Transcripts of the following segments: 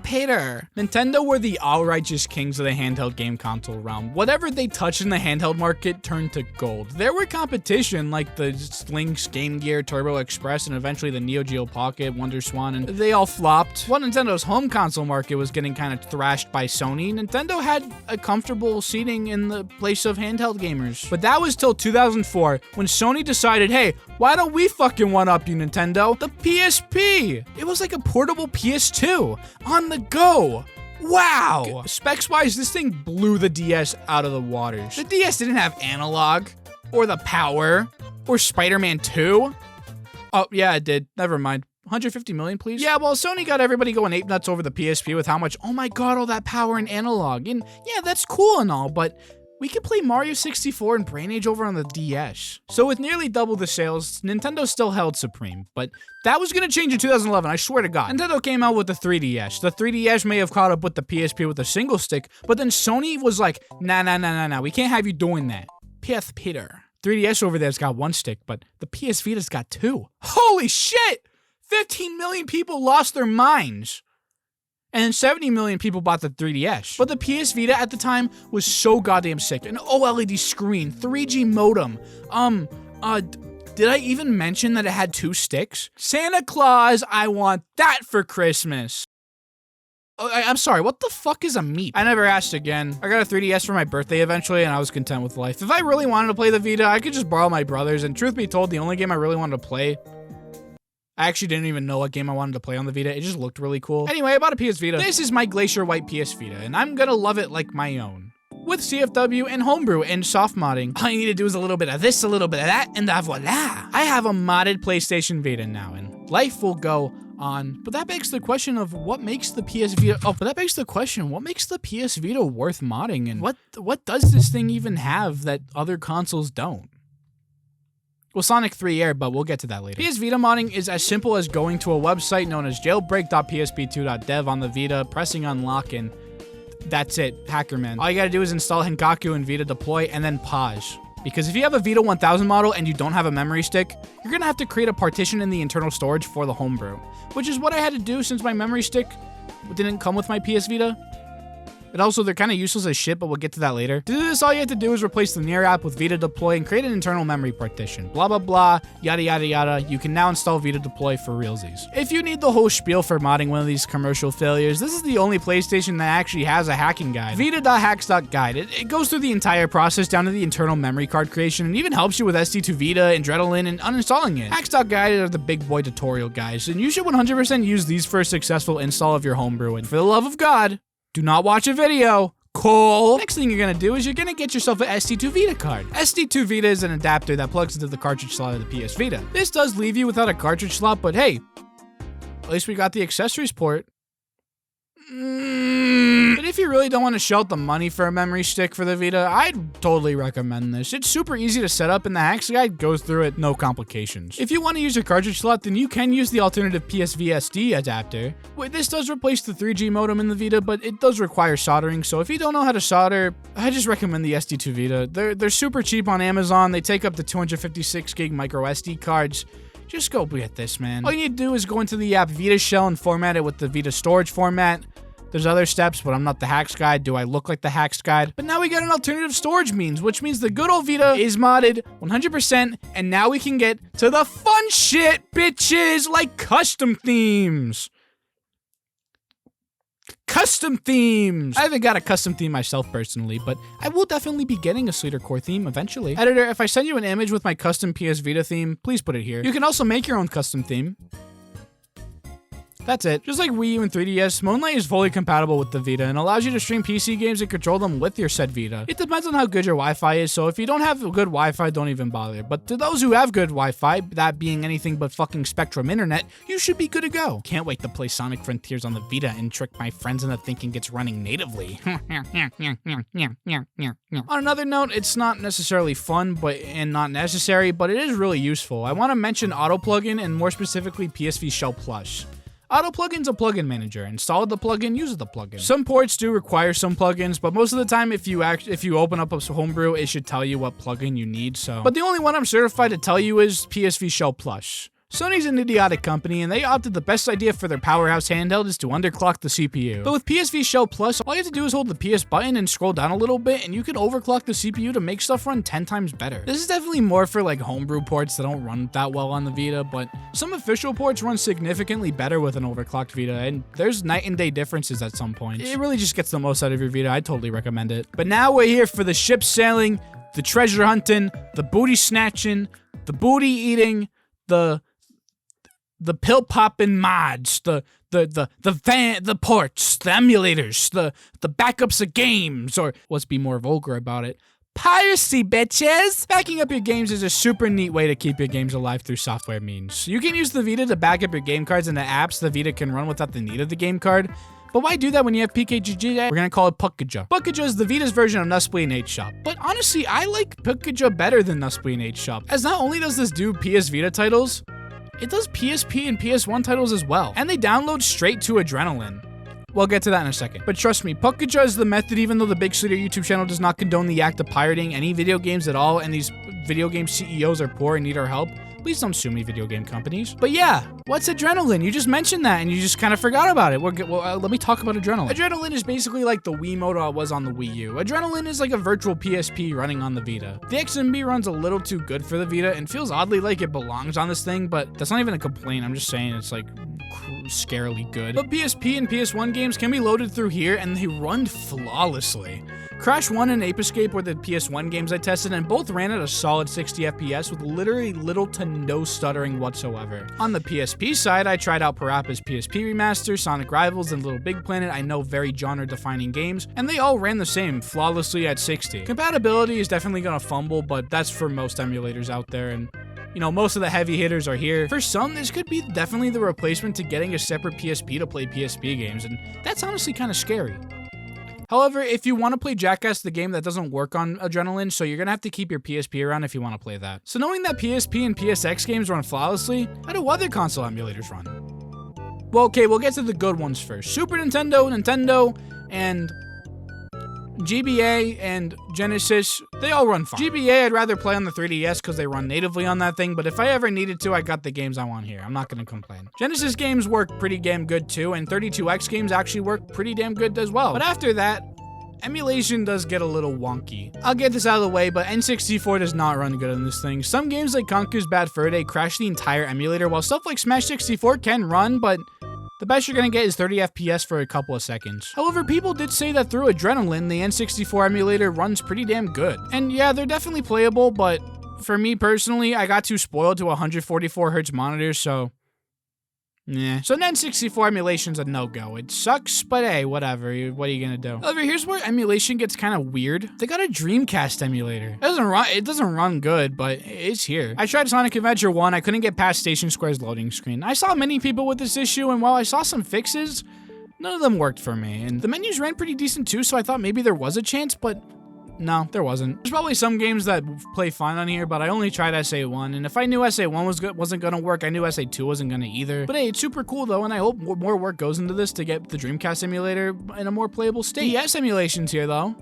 Peter. Nintendo were the all-righteous kings of the handheld game console realm. Whatever they touched in the handheld market turned to gold. There were competition like the Lynx, Game Gear, Turbo Express, and eventually the Neo Geo Pocket, Wonder Swan, and they all flopped. While Nintendo's home console market was getting kind of thrashed by Sony, Nintendo had a comfortable seating in the place of handheld gamers. But that was till 2004 when Sony decided, hey, why don't we fucking one-up you, Nintendo? The PSP! It was like a portable PS2 on the go. Wow! Specs-wise, this thing blew the DS out of the waters. The DS didn't have analog, or the power, or Spider-Man 2. Oh, yeah, it did. Never mind. 150 million, please? Yeah, well, Sony got everybody going ape nuts over the PSP with how much, oh my god, all that power and analog. And yeah, that's cool and all, but we could play Mario 64 and Brain Age over on the DS. So with nearly double the sales, Nintendo still held supreme, but that was gonna change in 2011, I swear to god. Nintendo came out with the 3DS. The 3DS may have caught up with the PSP with a single stick, but then Sony was like, nah, we can't have you doing that. PS Peter. 3DS over there's got one stick, but the PS Vita's got two. Holy shit! 15 million people lost their minds. And 70 million people bought the 3DS. But the PS Vita at the time was so goddamn sick. An OLED screen, 3G modem. Did I even mention that it had two sticks? Santa Claus, I want that for Christmas. I'm sorry, what the fuck is a meep? I never asked again. I got a 3DS for my birthday eventually, and I was content with life. If I really wanted to play the Vita, I could just borrow my brother's, and truth be told, the only game I really wanted to play, I actually didn't even know what game I wanted to play on the Vita. It just looked really cool. Anyway, I bought a PS Vita. This is my Glacier White PS Vita, and I'm gonna love it like my own. With CFW and homebrew and soft modding. All you need to do is a little bit of this, a little bit of that, and voila! I have a modded PlayStation Vita now, and life will go on. But that begs the question of what makes the PS Vita, what makes the PS Vita worth modding, and what does this thing even have that other consoles don't? Well, Sonic 3 Air, but we'll get to that later. PS Vita modding is as simple as going to a website known as jailbreak.psp2.dev on the Vita, pressing unlock, and that's it, Hackerman. All you gotta do is install Henkaku and Vita Deploy, and then pause. Because if you have a Vita 1000 model and you don't have a memory stick, you're gonna have to create a partition in the internal storage for the homebrew, which is what I had to do since my memory stick didn't come with my PS Vita. And also, they're kind of useless as shit, but we'll get to that later. To do this, all you have to do is replace the Near app with Vita Deploy and create an internal memory partition. Blah, blah, blah, yada, yada, yada. You can now install Vita Deploy for realsies. If you need the whole spiel for modding one of these commercial failures, this is the only PlayStation that actually has a hacking guide. Vita.hacks.guide. It goes through the entire process down to the internal memory card creation and even helps you with SD2 Vita and Adrenaline and uninstalling it. Hacks.guide are the big boy tutorial guys, and you should 100% use these for a successful install of your homebrew. And for the love of God, do not watch a video. Cool. Next thing you're gonna do is you're gonna get yourself an SD2 Vita card. SD2 Vita is an adapter that plugs into the cartridge slot of the PS Vita. This does leave you without a cartridge slot, but hey, at least we got the accessories port. But if you really don't want to shell out the money for a memory stick for the Vita, I'd totally recommend this. It's super easy to set up and the hacks guide goes through it, no complications. If you want to use a cartridge slot, then you can use the alternative PSVSD adapter. This does replace the 3G modem in the Vita, but it does require soldering, so if you don't know how to solder, I just recommend the SD2 Vita. They're super cheap on Amazon. They take up to 256 gig micro SD cards. Just go get this, man. All you need to do is go into the app Vita Shell and format it with the Vita storage format. There's other steps, but I'm not the hacks guide. Do I look like the hacks guide? But now we got an alternative storage means, which means the good old Vita is modded 100%, and now we can get to the fun shit, bitches, like custom themes. Custom themes! I haven't got a custom theme myself personally, but I will definitely be getting a Sleater Core theme eventually. Editor, if I send you an image with my custom PS Vita theme, please put it here. You can also make your own custom theme. That's it. Just like Wii U and 3DS, Moonlight is fully compatible with the Vita and allows you to stream PC games and control them with your said Vita. It depends on how good your Wi-Fi is, so if you don't have good Wi-Fi, don't even bother. But to those who have good Wi-Fi, that being anything but fucking Spectrum internet, you should be good to go. Can't wait to play Sonic Frontiers on the Vita and trick my friends into thinking it's running natively. On another note, it's not necessarily fun and not necessary, but it is really useful. I want to mention Auto Plugin and more specifically PSV Shell Plus. Auto Plugin's a plugin manager. Install the plugin, use the plugin. Some ports do require some plugins, but most of the time, if you open up a homebrew, it should tell you what plugin you need. But the only one I'm certified to tell you is PSV Shell Plus. Sony's an idiotic company, and they opted the best idea for their powerhouse handheld is to underclock the CPU. But with PSV Shell Plus, all you have to do is hold the PS button and scroll down a little bit, and you can overclock the CPU to make stuff run 10 times better. This is definitely more for like homebrew ports that don't run that well on the Vita, but some official ports run significantly better with an overclocked Vita, and there's night and day differences at some points. It really just gets the most out of your Vita. I totally recommend it. But now we're here for the ship sailing, the treasure hunting, the booty snatching, the booty eating, the pill popping mods, the ports, the emulators, the backups of games, or let's be more vulgar about it, piracy, bitches! Backing up your games is a super neat way to keep your games alive through software means. You can use the Vita to back up your game cards into apps the Vita can run without the need of the game card. But why do that when you have PKGJ? We're gonna call it Puckaja. Puckaja is the Vita's version of Nusplay and H-Shop. But honestly, I like Puckaja better than Nusplay and H-Shop, as not only does this do PS Vita titles, it does PSP and PS1 titles as well. And they download straight to Adrenaline. We'll get to that in a second. But trust me, Puckaja is the method even though the bigsleeter YouTube channel does not condone the act of pirating any video games at all, and these video game CEOs are poor and need our help. Please don't sue me, video game companies. But yeah, what's Adrenaline? You just mentioned that and you just kind of forgot about it. Let me talk about Adrenaline. Adrenaline is basically like the Wii mode was on the Wii U. Adrenaline is like a virtual PSP running on the Vita. The XMB runs a little too good for the Vita and feels oddly like it belongs on this thing, but that's not even a complaint. I'm just saying it's like scarily good. But PSP and PS1 games can be loaded through here and they run flawlessly. Crash 1 and Ape Escape were the PS1 games I tested, and both ran at a solid 60 FPS with literally little to no stuttering whatsoever. On the PSP side, I tried out Parappa's PSP Remaster, Sonic Rivals, and Little Big Planet. I know very genre-defining games, and they all ran the same, flawlessly at 60. Compatibility is definitely gonna fumble, but that's for most emulators out there, and you know, most of the heavy hitters are here. For some, this could be definitely the replacement to getting a separate PSP to play PSP games, and that's honestly kind of scary. However, if you want to play Jackass the game, that doesn't work on Adrenaline, so you're going to have to keep your PSP around if you want to play that. So knowing that PSP and PSX games run flawlessly, how do other console emulators run? Well, okay, we'll get to the good ones first. Super Nintendo, and GBA and Genesis, they all run fine. GBA, I'd rather play on the 3DS because they run natively on that thing, but if I ever needed to, I got the games I want here. I'm not going to complain. Genesis games work pretty damn good too, and 32X games actually work pretty damn good as well. But after that, emulation does get a little wonky. I'll get this out of the way, but N64 does not run good on this thing. Some games like Conker's Bad Fur Day crash the entire emulator, while stuff like Smash 64 can run, but the best you're gonna get is 30 FPS for a couple of seconds. However, people did say that through Adrenaline, the N64 emulator runs pretty damn good. And yeah, they're definitely playable, but for me personally, I got too spoiled to 144Hz monitors, so yeah. So N64 emulation's a no-go. It sucks, but hey, whatever. What are you gonna do? However, here's where emulation gets kind of weird. They got a Dreamcast emulator. It doesn't run good, but it's here. I tried Sonic Adventure 1. I couldn't get past Station Square's loading screen. I saw many people with this issue, and while I saw some fixes, none of them worked for me. And the menus ran pretty decent too, so I thought maybe there was a chance, but no, there wasn't. There's probably some games that play fine on here, but I only tried SA1, and if I knew SA1 wasn't gonna work, I knew SA2 wasn't gonna either. But hey, it's super cool though, and I hope more work goes into this to get the Dreamcast emulator in a more playable state. Yes, emulation's here though.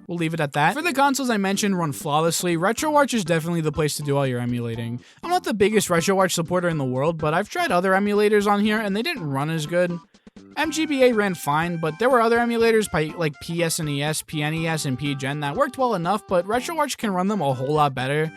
We'll leave it at that. For the consoles I mentioned run flawlessly, RetroArch is definitely the place to do all your emulating. I'm not the biggest RetroArch supporter in the world, but I've tried other emulators on here, and they didn't run as good. MGBA ran fine, but there were other emulators like PSNES, PNES, and PGen that worked well enough, but RetroArch can run them a whole lot better.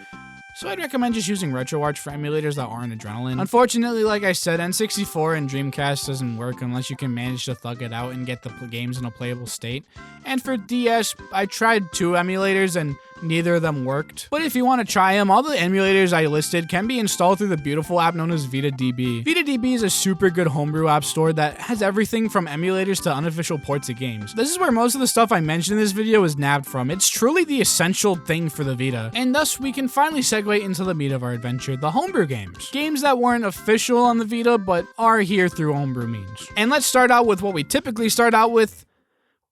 So I'd recommend just using RetroArch for emulators that aren't Adrenaline. Unfortunately, like I said, N64 and Dreamcast doesn't work unless you can manage to thug it out and get the games in a playable state. And for DS, I tried 2 emulators and neither of them worked. But if you want to try them, all the emulators I listed can be installed through the beautiful app known as VitaDB. VitaDB is a super good homebrew app store that has everything from emulators to unofficial ports of games. This is where most of the stuff I mentioned in this video is nabbed from. It's truly the essential thing for the Vita. And thus, we can finally segue into the meat of our adventure, the homebrew games. Games that weren't official on the Vita, but are here through homebrew means. And let's start out with what we typically start out with,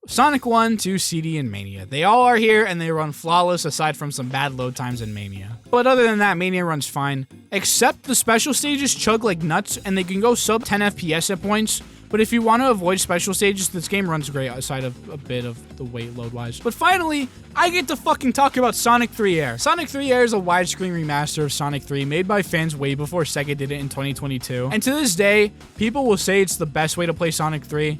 Sonic 1, 2, CD, and Mania. They all are here and they run flawless aside from some bad load times in Mania. But other than that, Mania runs fine, except the special stages chug like nuts and they can go sub 10 FPS at points, But if you want to avoid special stages, this game runs great outside of a bit of the weight load wise. But finally, I get to fucking talk about Sonic 3 Air. Sonic 3 Air is a widescreen remaster of Sonic 3 made by fans way before Sega did it in 2022. And to this day, people will say it's the best way to play Sonic 3.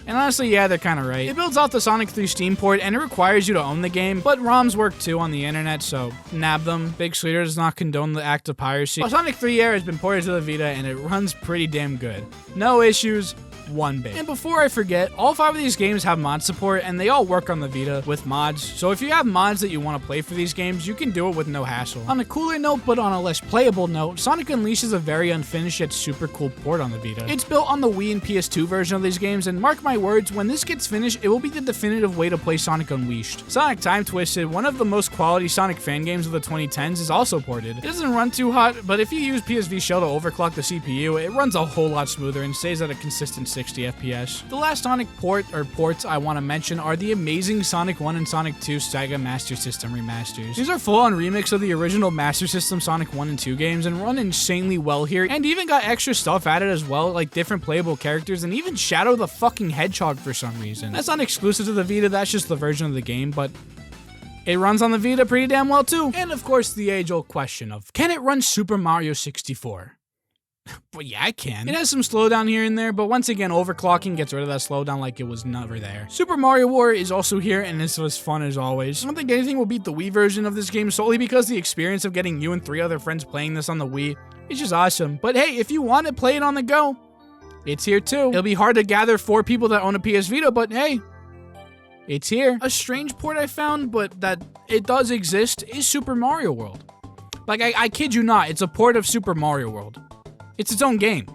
And honestly, yeah, they're kind of right. It builds off the Sonic 3 Steam port, and it requires you to own the game, but ROMs work too on the internet, so nab them. bigsleeter does not condone the act of piracy. Well, Sonic 3 Air has been ported to the Vita, and it runs pretty damn good. No issues. One bit. And before I forget, all 5 of these games have mod support, and they all work on the Vita with mods. So if you have mods that you want to play for these games, you can do it with no hassle. On a cooler note, but on a less playable note, Sonic Unleashed is a very unfinished yet super cool port on the Vita. It's built on the Wii and PS2 version of these games, and mark my words, when this gets finished, it will be the definitive way to play Sonic Unleashed. Sonic Time Twisted, one of the most quality Sonic fan games of the 2010s, is also ported. It doesn't run too hot, but if you use PSV Shell to overclock the CPU, it runs a whole lot smoother and stays at a consistent 60 FPS. The last Sonic ports I want to mention are the amazing Sonic 1 and Sonic 2 Sega Master System remasters. These are full-on remix of the original Master System Sonic 1 and 2 games and run insanely well here, and even got extra stuff added as well, like different playable characters and even Shadow the fucking Hedgehog for some reason. That's not exclusive to the Vita, that's just the version of the game, but it runs on the Vita pretty damn well too. And of course the age-old question of, can it run Super Mario 64? Well, yeah, I can. It has some slowdown here and there, but once again, overclocking gets rid of that slowdown like it was never there. Super Mario War is also here, and this was fun as always. I don't think anything will beat the Wii version of this game solely because the experience of getting you and 3 other friends playing this on the Wii is just awesome. But hey, if you want to play it on the go, it's here too. It'll be hard to gather 4 people that own a PS Vita, but hey, it's here. A strange port I found, but that it does exist, is Super Mario World. Like, I kid you not, it's a port of Super Mario World. It's its own game.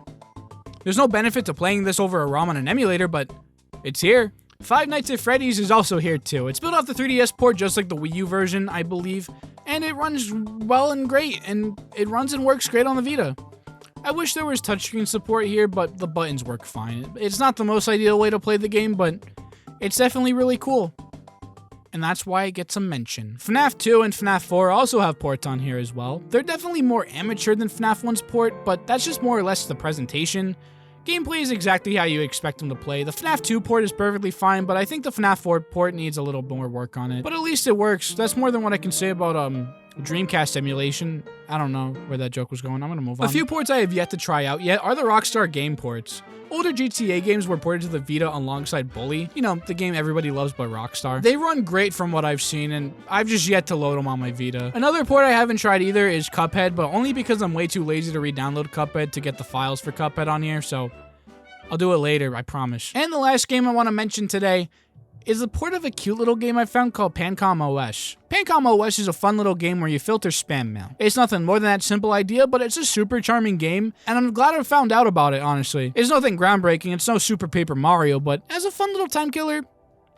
There's no benefit to playing this over a ROM on an emulator, but it's here. Five Nights at Freddy's is also here too. It's built off the 3DS port just like the Wii U version, I believe, and it runs well and great, and it runs and works great on the Vita. I wish there was touchscreen support here, but the buttons work fine. It's not the most ideal way to play the game, but it's definitely really cool. And that's why it gets a mention. FNAF 2 and FNAF 4 also have ports on here as well. They're definitely more amateur than FNAF 1's port, but that's just more or less the presentation. Gameplay is exactly how you expect them to play. The FNAF 2 port is perfectly fine, but I think the FNAF 4 port needs a little more work on it. But at least it works. That's more than what I can say about Dreamcast emulation. I don't know where that joke was going. I'm gonna move on. A few ports I have yet to try out yet are the Rockstar game ports. Older GTA games were ported to the Vita alongside Bully. You know, the game everybody loves but Rockstar. They run great from what I've seen, and I've just yet to load them on my Vita. Another port I haven't tried either is Cuphead, but only because I'm way too lazy to re-download Cuphead to get the files for Cuphead on here, so I'll do it later, I promise. And the last game I want to mention today is a port of a cute little game I found called Pancom OS. Pancom OS is a fun little game where you filter spam mail. It's nothing more than that simple idea, but it's a super charming game, and I'm glad I found out about it, honestly. It's nothing groundbreaking, it's no Super Paper Mario, but as a fun little time killer,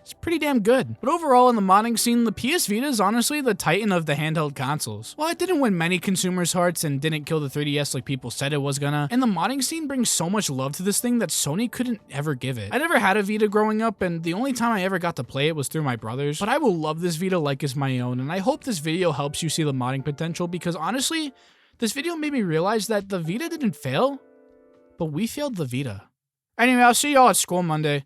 it's pretty damn good. But overall, in the modding scene, the PS Vita is honestly the titan of the handheld consoles. While it didn't win many consumers' hearts and didn't kill the 3DS like people said it was gonna, and the modding scene brings so much love to this thing that Sony couldn't ever give it. I never had a Vita growing up, and the only time I ever got to play it was through my brothers, but I will love this Vita like it's my own, and I hope this video helps you see the modding potential, because honestly, this video made me realize that the Vita didn't fail, but we failed the Vita. Anyway, I'll see y'all at school Monday.